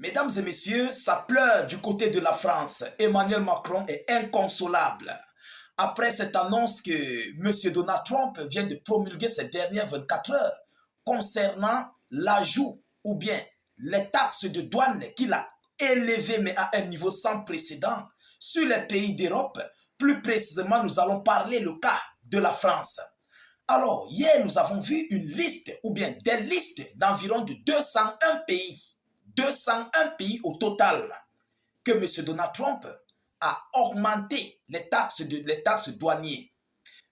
Mesdames et messieurs, ça pleure du côté de la France. Emmanuel Macron est inconsolable. Après cette annonce que M. Donald Trump vient de promulguer ces dernières 24 heures concernant l'ajout ou bien les taxes de douane qu'il a élevées mais à un niveau sans précédent sur les pays d'Europe. Plus précisément, nous allons parler le cas de la France. Alors, hier, nous avons vu une liste ou bien des listes d'environ de 201 pays. 201 pays au total que M. Donald Trump a augmenté les taxes douanières.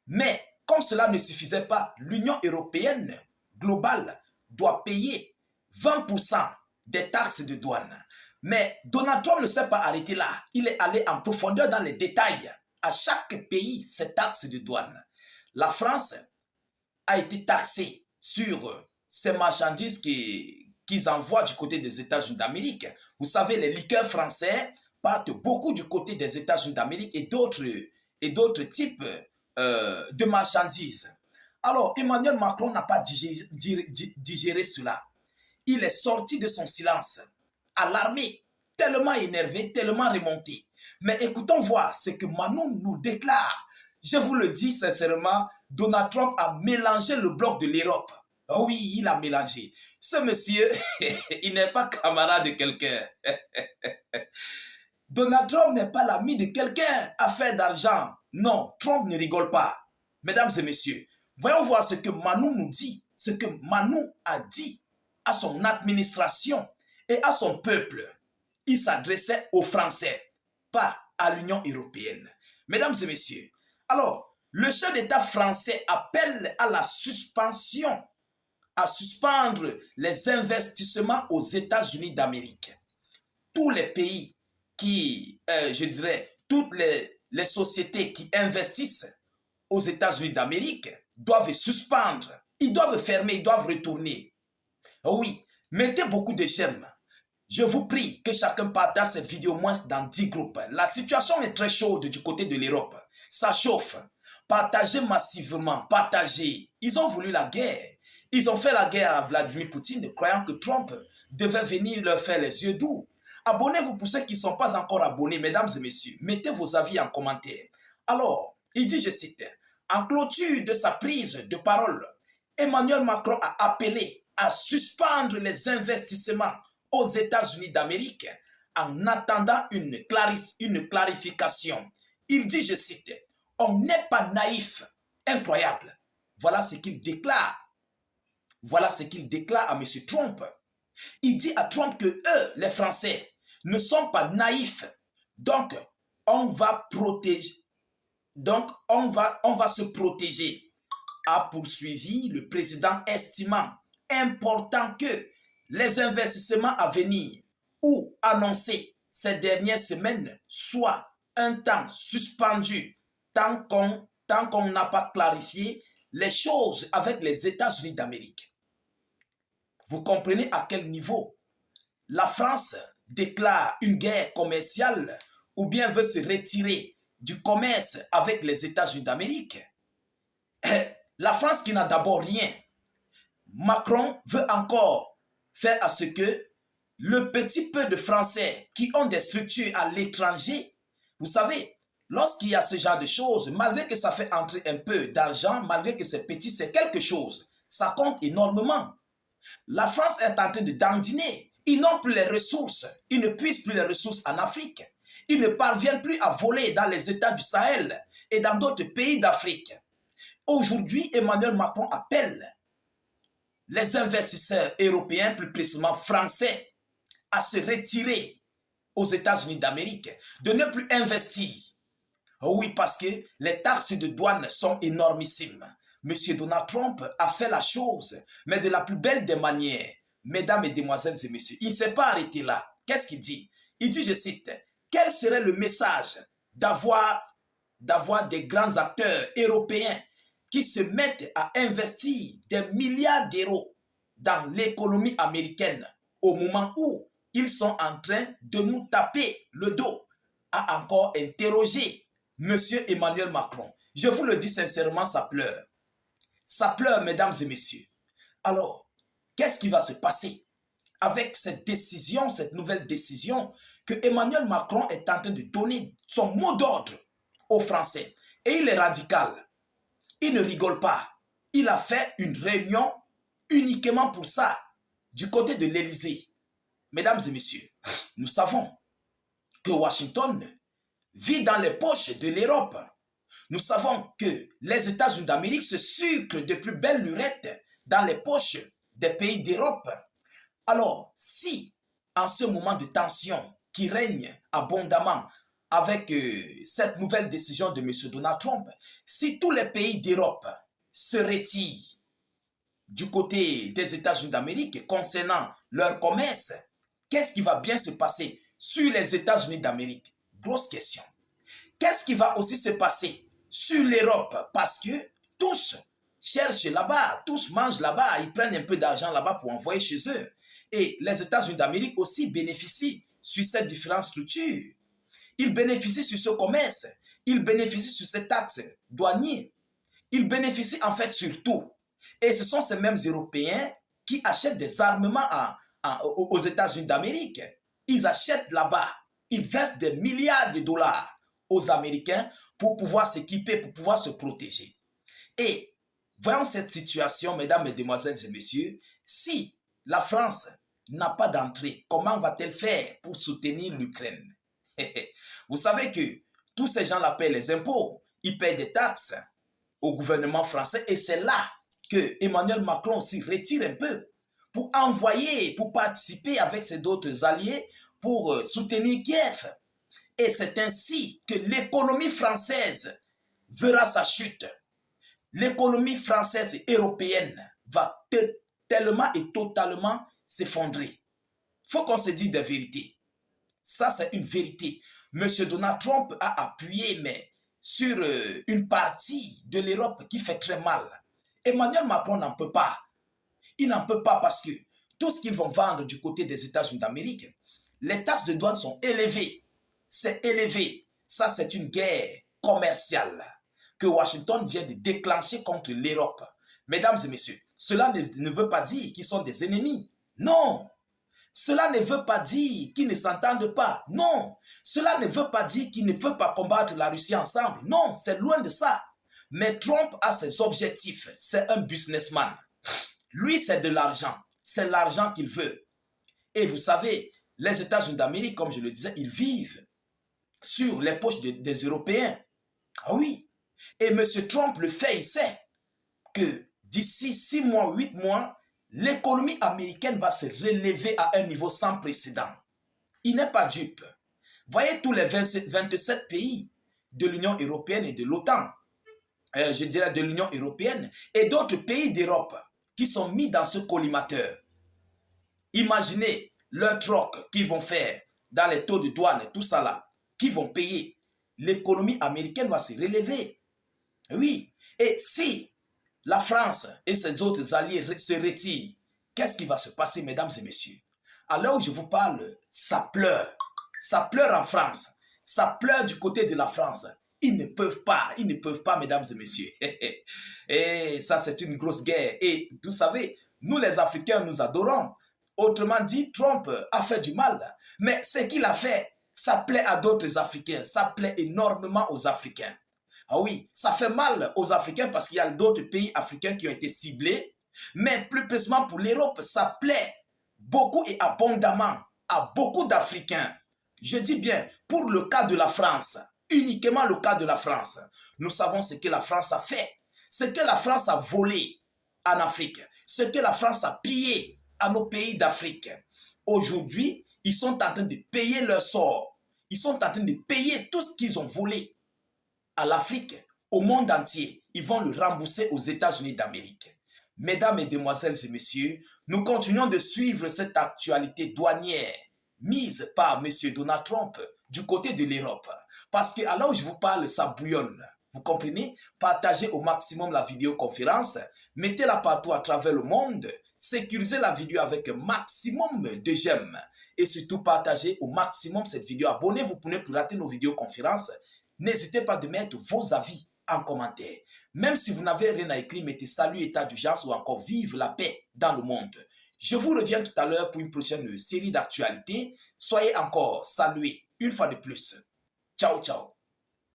Mais comme cela ne suffisait pas, l'Union européenne globale doit payer 20% des taxes de douane. Mais Donald Trump ne s'est pas arrêté là. Il est allé en profondeur dans les détails. À chaque pays, ses taxes de douane. La France a été taxée sur ces marchandises qu'ils envoient du côté des États-Unis d'Amérique. Vous savez, les liqueurs français partent beaucoup du côté des États-Unis d'Amérique et d'autres types de marchandises. Alors, Emmanuel Macron n'a pas digéré cela. Il est sorti de son silence, alarmé, tellement énervé, tellement remonté. Mais écoutons voir ce que Manon nous déclare. Je vous le dis sincèrement, Donald Trump a mélangé le bloc de l'Europe. Oh oui, il a mélangé. Ce monsieur, il n'est pas camarade de quelqu'un. Donald Trump n'est pas l'ami de quelqu'un à faire d'argent. Non, Trump ne rigole pas. Mesdames et messieurs, voyons voir ce que Manou nous dit, ce que Manou a dit à son administration et à son peuple. Il s'adressait aux Français, pas à l'Union européenne. Mesdames et messieurs, alors, le chef d'État français appelle à la suspension, à suspendre les investissements aux États-Unis d'Amérique. Tous les pays qui, je dirais, toutes les sociétés qui investissent aux États-Unis d'Amérique doivent suspendre. Ils doivent fermer, ils doivent retourner. Oui, mettez beaucoup de j'aime. Je vous prie que chacun partage cette vidéo au moins dans 10 groupes. La situation est très chaude du côté de l'Europe. Ça chauffe. Partagez massivement, partagez. Ils ont voulu la guerre. Ils ont fait la guerre à Vladimir Poutine, croyant que Trump devait venir leur faire les yeux doux. Abonnez-vous pour ceux qui ne sont pas encore abonnés, mesdames et messieurs. Mettez vos avis en commentaire. Alors, il dit, je cite, en clôture de sa prise de parole, Emmanuel Macron a appelé à suspendre les investissements aux États-Unis d'Amérique en attendant une clarification. Il dit, je cite, on n'est pas naïf, incroyable. Voilà ce qu'il déclare. Voilà ce qu'il déclare à M. Trump. Il dit à Trump que eux, les Français, ne sont pas naïfs. Donc, on va protéger. Donc, on va se protéger. A poursuivi le président estimant important que les investissements à venir ou annoncés ces dernières semaines soient un temps suspendu tant qu'on n'a pas clarifié les choses avec les États-Unis d'Amérique. Vous comprenez à quel niveau la France déclare une guerre commerciale ou bien veut se retirer du commerce avec les États-Unis d'Amérique. La France qui n'a d'abord rien. Macron veut encore faire à ce que le petit peu de Français qui ont des structures à l'étranger, vous savez, lorsqu'il y a ce genre de choses, malgré que ça fait entrer un peu d'argent, malgré que c'est petit, c'est quelque chose. Ça compte énormément. La France est en train de dandiner. Ils n'ont plus les ressources. Ils ne puissent plus les ressources en Afrique. Ils ne parviennent plus à voler dans les États du Sahel et dans d'autres pays d'Afrique. Aujourd'hui, Emmanuel Macron appelle les investisseurs européens, plus précisément français, à se retirer aux États-Unis d'Amérique, de ne plus investir. Oui, parce que les taxes de douane sont énormissimes. Monsieur Donald Trump a fait la chose, mais de la plus belle des manières. Mesdames, mesdemoiselles et messieurs, il ne s'est pas arrêté là. Qu'est-ce qu'il dit? Il dit, je cite, quel serait le message d'avoir des grands acteurs européens qui se mettent à investir des milliards d'euros dans l'économie américaine au moment où ils sont en train de nous taper le dos, a encore interrogé Monsieur Emmanuel Macron. Je vous le dis sincèrement, ça pleure. Ça pleure, mesdames et messieurs. Alors, qu'est-ce qui va se passer? avec cette décision, cette nouvelle décision, que Emmanuel Macron est en train de donner son mot d'ordre aux Français. Et il est radical. Il ne rigole pas. Il a fait une réunion uniquement pour ça, du côté de l'Élysée. Mesdames et messieurs, nous savons que Washington vit dans les poches de l'Europe. Nous savons que les États-Unis d'Amérique se sucrent de plus belles lurettes dans les poches des pays d'Europe. Alors, si en ce moment de tension qui règne abondamment avec cette nouvelle décision de M. Donald Trump, si tous les pays d'Europe se retirent du côté des États-Unis d'Amérique concernant leur commerce, qu'est-ce qui va bien se passer sur les États-Unis d'Amérique? Grosse question. Qu'est-ce qui va aussi se passer sur l'Europe? Parce que tous cherchent là-bas, tous mangent là-bas, ils prennent un peu d'argent là-bas pour envoyer chez eux. Et les États-Unis d'Amérique aussi bénéficient sur ces différentes structures. Ils bénéficient sur ce commerce, ils bénéficient sur ces taxes douanières, ils bénéficient en fait sur tout. Et ce sont ces mêmes Européens qui achètent des armements aux États-Unis d'Amérique. Ils achètent là-bas, ils versent des milliards de dollars aux Américains pour pouvoir s'équiper, pour pouvoir se protéger. Et voyons cette situation, mesdames, mesdemoiselles et messieurs, si la France n'a pas d'entrée, comment va-t-elle faire pour soutenir l'Ukraine? Vous savez que tous ces gens-là paient les impôts, ils paient des taxes au gouvernement français et c'est là que Emmanuel Macron s'y retire un peu pour envoyer, pour participer avec ses d'autres alliés pour soutenir Kiev. Et c'est ainsi que l'économie française verra sa chute. L'économie française et européenne va tellement et totalement s'effondrer. Il faut qu'on se dise des vérités. Ça, c'est une vérité. Monsieur Donald Trump a appuyé mais sur une partie de l'Europe qui fait très mal. Emmanuel Macron n'en peut pas. Il n'en peut pas parce que tout ce qu'ils vont vendre du côté des États-Unis d'Amérique, les taxes de douane sont élevées. C'est élevé. Ça, c'est une guerre commerciale que Washington vient de déclencher contre l'Europe. Mesdames et messieurs, cela ne veut pas dire qu'ils sont des ennemis. Non. Cela ne veut pas dire qu'ils ne s'entendent pas. Non. Cela ne veut pas dire qu'ils ne peuvent pas combattre la Russie ensemble. Non, c'est loin de ça. Mais Trump a ses objectifs. C'est un businessman. Lui, c'est de l'argent. C'est l'argent qu'il veut. Et vous savez, les États-Unis d'Amérique, comme je le disais, ils vivent sur les poches des Européens. Ah oui. Et M. Trump le fait, il sait que d'ici 6 mois, 8 mois, l'économie américaine va se relever à un niveau sans précédent. Il n'est pas dupe. Voyez tous les 27 pays de l'Union européenne et de l'OTAN, je dirais de l'Union européenne, et d'autres pays d'Europe qui sont mis dans ce collimateur. Imaginez leur troc qu'ils vont faire dans les taux de douane et tout ça là, qu'ils vont payer. L'économie américaine va se relever. Oui. Et si la France et ses autres alliés se retirent, qu'est-ce qui va se passer, mesdames et messieurs? À l'heure où je vous parle, ça pleure. Ça pleure en France. Ça pleure du côté de la France. Ils ne peuvent pas, mesdames et messieurs. Et ça, c'est une grosse guerre. Et vous savez, nous les Africains, nous adorons. Autrement dit, Trump a fait du mal. Mais ce qu'il a fait, ça plaît à d'autres Africains. Ça plaît énormément aux Africains. Ah oui, ça fait mal aux Africains parce qu'il y a d'autres pays africains qui ont été ciblés. Mais plus précisément pour l'Europe, ça plaît beaucoup et abondamment à beaucoup d'Africains. Je dis bien, pour le cas de la France, uniquement le cas de la France, nous savons ce que la France a fait, ce que la France a volé en Afrique, ce que la France a pillé à nos pays d'Afrique. Aujourd'hui, ils sont en train de payer leur sort. Ils sont en train de payer tout ce qu'ils ont volé à l'Afrique, au monde entier. Ils vont le rembourser aux États-Unis d'Amérique. Mesdames, Mesdemoiselles et Messieurs, nous continuons de suivre cette actualité douanière mise par M. Donald Trump du côté de l'Europe. Parce que alors où je vous parle, ça bouillonne. Vous comprenez? Partagez au maximum la vidéoconférence, mettez-la partout à travers le monde, sécurisez la vidéo avec un maximum de j'aime. Et surtout, partagez au maximum cette vidéo. Abonnez-vous pour ne plus rater nos vidéoconférences. N'hésitez pas de mettre vos avis en commentaire. Même si vous n'avez rien à écrire, mettez salut, état d'urgence ou encore vive la paix dans le monde. Je vous reviens tout à l'heure pour une prochaine série d'actualités. Soyez encore salués une fois de plus. Ciao, ciao.